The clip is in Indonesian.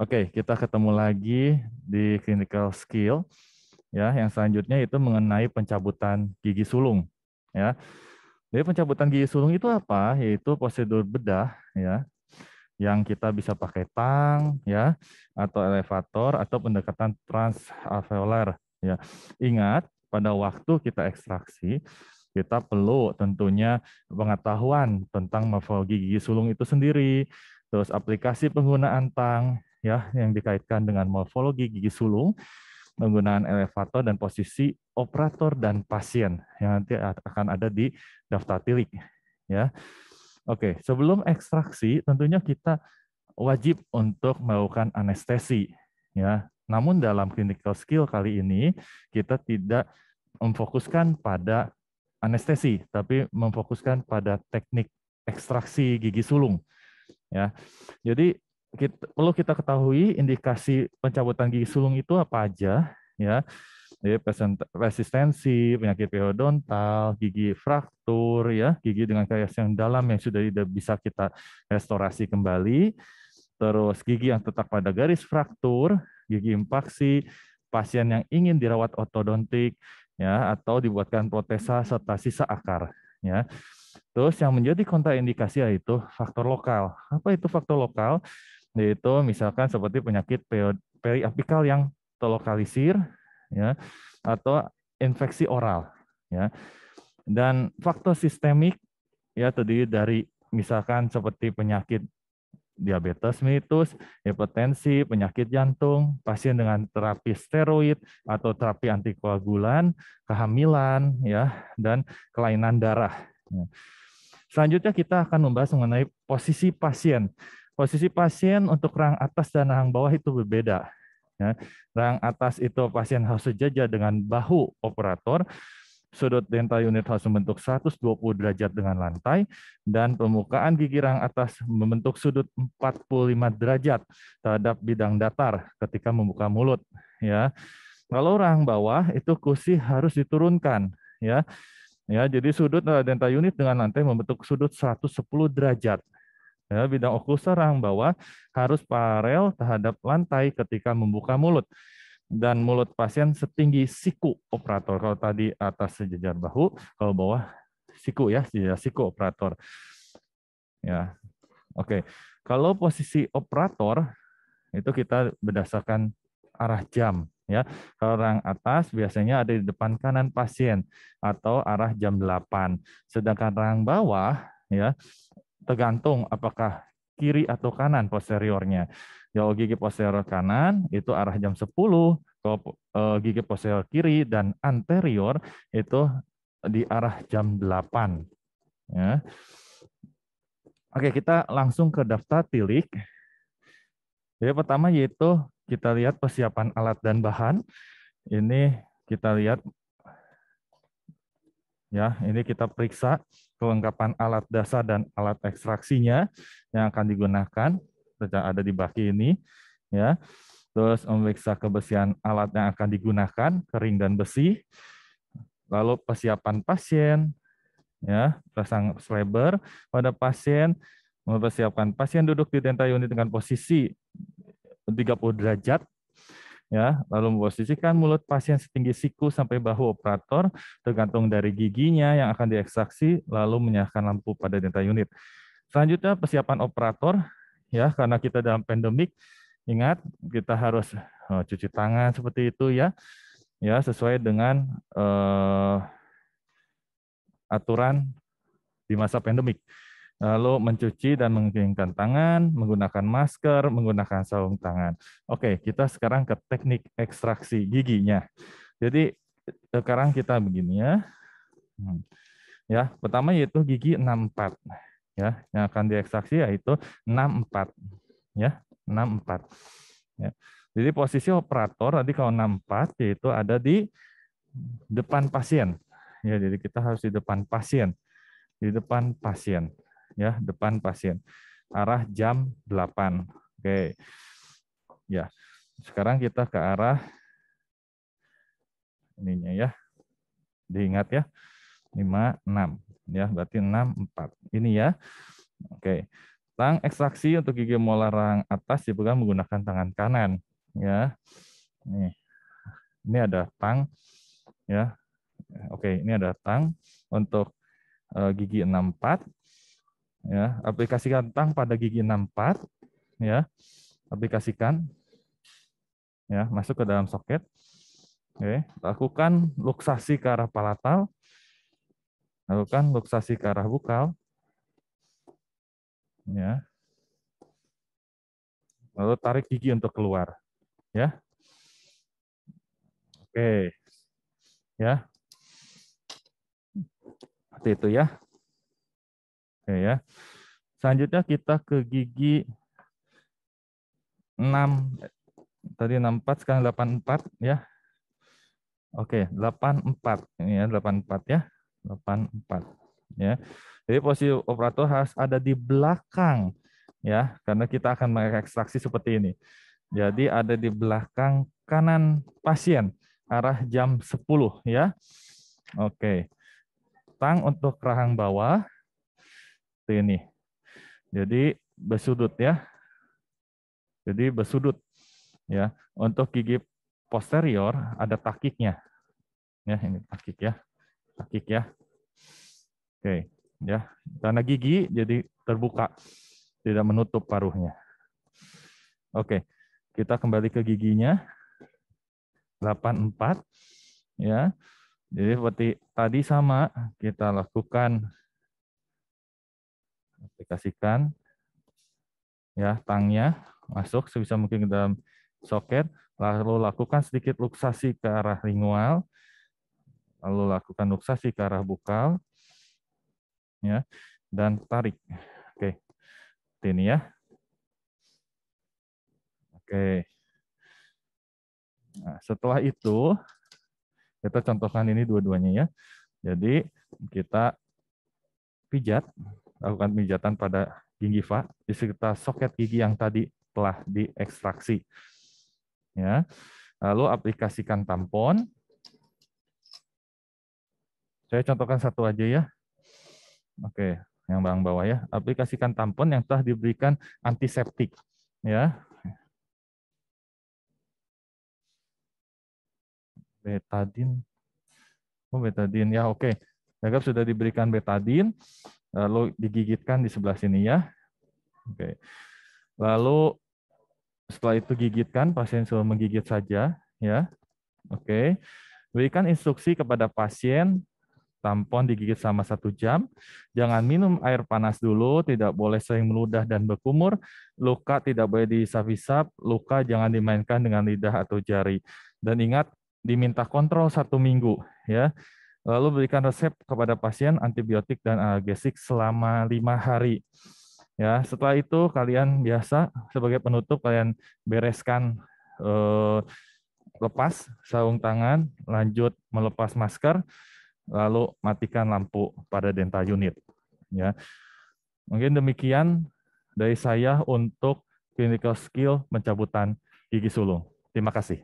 Oke, kita ketemu lagi di clinical skill ya. Yang selanjutnya itu mengenai pencabutan gigi sulung ya. Jadi pencabutan gigi sulung itu apa? Yaitu prosedur bedah ya yang kita bisa pakai tang ya atau elevator atau pendekatan transalveolar ya. Ingat pada waktu kita ekstraksi kita perlu tentunya pengetahuan tentang morfologi gigi sulung itu sendiri, terus aplikasi penggunaan tang ya yang dikaitkan dengan morfologi gigi sulung, penggunaan elevator dan posisi operator dan pasien yang nanti akan ada di daftar tilik ya. Oke, sebelum ekstraksi tentunya kita wajib untuk melakukan anestesi ya. Namun dalam clinical skill kali ini kita tidak memfokuskan pada anestesi, tapi memfokuskan pada teknik ekstraksi gigi sulung ya. Jadi perlu kita ketahui indikasi pencabutan gigi sulung itu apa aja ya. Jadi resistensi, penyakit periodontal, gigi fraktur, ya, gigi dengan karies yang dalam yang sudah tidak bisa kita restorasi kembali, terus gigi yang tetap pada garis fraktur, gigi impaksi, pasien yang ingin dirawat ortodontik, ya, atau dibuatkan protesa serta sisa akar, ya. Terus yang menjadi kontraindikasi yaitu faktor lokal. Apa itu faktor lokal? Yaitu misalkan seperti penyakit periapikal yang terlokalisir, ya, atau infeksi oral, ya. Dan faktor sistemik ya terdiri dari misalkan seperti penyakit diabetes mellitus, hipertensi, penyakit jantung, pasien dengan terapi steroid atau terapi antikoagulan, kehamilan, ya, dan kelainan darah. Ya. Selanjutnya kita akan membahas mengenai posisi pasien. Posisi pasien untuk rang atas dan rang bawah itu berbeda. Ya. Rang atas itu pasien harus sejajar dengan bahu operator, sudut dental unit harus membentuk 120 derajat dengan lantai, dan permukaan gigi rang atas membentuk sudut 45 derajat terhadap bidang datar ketika membuka mulut. Ya. Kalau rang bawah itu kursi harus diturunkan. Ya. Ya, jadi sudut dental unit dengan lantai membentuk sudut 110 derajat. Ya, bidang oklusal rang bawah harus paralel terhadap lantai ketika membuka mulut. Dan mulut pasien setinggi siku operator. Kalau tadi atas sejajar bahu, kalau bawah siku ya, sejajar siku operator. Ya, oke. Kalau posisi operator itu kita berdasarkan arah jam ya. Kalau rang atas biasanya ada di depan kanan pasien atau arah jam 8. Sedangkan rang bawah ya tergantung apakah kiri atau kanan posteriornya. Kalau gigi posterior kanan itu arah jam 10, kalau gigi posterior kiri dan anterior itu di arah jam 8 ya. Oke, kita langsung ke daftar tilik. Jadi pertama yaitu kita lihat persiapan alat dan bahan. Ini kita lihat ya, ini kita periksa kelengkapan alat dasar dan alat ekstraksinya yang akan digunakan. Ada di baki ini ya. Terus memeriksa kebersihan alat yang akan digunakan, kering dan bersih. Lalu persiapan pasien ya, pasang slabber pada pasien, mempersiapkan pasien duduk di dental unit dengan posisi 30 derajat ya, lalu memposisikan mulut pasien setinggi siku sampai bahu operator tergantung dari giginya yang akan diekstraksi, lalu menyalakan lampu pada dental unit. Selanjutnya persiapan operator ya, karena kita dalam pandemik, ingat kita harus cuci tangan seperti itu ya, ya sesuai dengan aturan di masa pandemik. Lalu mencuci dan mengeringkan tangan, menggunakan masker, menggunakan sarung tangan. Oke, kita sekarang ke teknik ekstraksi giginya. Jadi sekarang kita begini ya. Ya, pertama yaitu gigi 64 ya, yang akan diekstraksi yaitu 64 ya, 64. Ya. Jadi posisi operator tadi kalau 64 yaitu ada di depan pasien. Ya, jadi kita harus di depan pasien. Di depan pasien. Ya, depan pasien. Arah jam 8. Oke. Ya. Sekarang kita ke arah ininya ya. Diingat ya. 5, 6. Ya, berarti 6, 4. Ini ya. Oke. Tang ekstraksi untuk gigi molar yang atas dipegang menggunakan tangan kanan, ya. Ini ada tang, ya. Oke, ini ada tang untuk gigi 64, ya. Aplikasikan tang pada gigi 64, ya. Aplikasikan, ya, masuk ke dalam soket. Oke, lakukan luksasi ke arah palatal, lakukan luksasi ke arah bukal, ya. Lalu tarik gigi untuk keluar, ya. Oke, ya. Seperti itu ya. Oke ya. Selanjutnya kita ke gigi 6. Tadi 64, sekarang 84 ya. Oke, 84. Ini ya 84 ya. 84 ya. Jadi posisi operator harus ada di belakang ya, karena kita akan mengekstraksi seperti ini. Jadi ada di belakang kanan pasien arah jam 10 ya. Oke. Tang untuk rahang bawah seperti ini. Jadi bersudut ya. Jadi bersudut ya. Untuk gigi posterior ada takiknya. Ya, ini takik ya. Takik ya. Oke, ya. Karena gigi jadi terbuka, tidak menutup paruhnya. Oke. Kita kembali ke giginya. 84 ya. Jadi seperti tadi sama, kita lakukan aplikasikan ya tangnya masuk sebisa mungkin ke dalam soket, lalu lakukan sedikit luksasi ke arah lingual, lalu lakukan luksasi ke arah bukal, ya, dan tarik. Oke, ini ya. Oke. Nah, setelah itu kita contohkan ini dua-duanya ya. Jadi kita pijat, lakukan pijatan pada gingiva di sekitar soket gigi yang tadi telah diekstraksi. Ya. Lalu aplikasikan tampon. Saya contohkan satu aja ya. Oke, yang bawah bawah ya. Aplikasikan tampon yang telah diberikan antiseptik. Ya. Betadin. Oh, betadin ya, oke. Anggap sudah diberikan betadin, lalu digigitkan di sebelah sini ya. Oke. Lalu setelah itu gigitkan, pasien suruh menggigit saja ya. Oke. Berikan instruksi kepada pasien tampon digigit selama 1 jam. Jangan minum air panas dulu, tidak boleh sering meludah dan berkumur. Luka tidak boleh disap-isap, luka jangan dimainkan dengan lidah atau jari. Dan ingat, diminta kontrol 1 minggu. Ya. Lalu berikan resep kepada pasien antibiotik dan analgesik selama 5 hari. Ya, setelah itu kalian biasa sebagai penutup kalian bereskan lepas sarung tangan, lanjut melepas masker, lalu matikan lampu pada dental unit. Ya, mungkin demikian dari saya untuk clinical skill pencabutan gigi sulung. Terima kasih.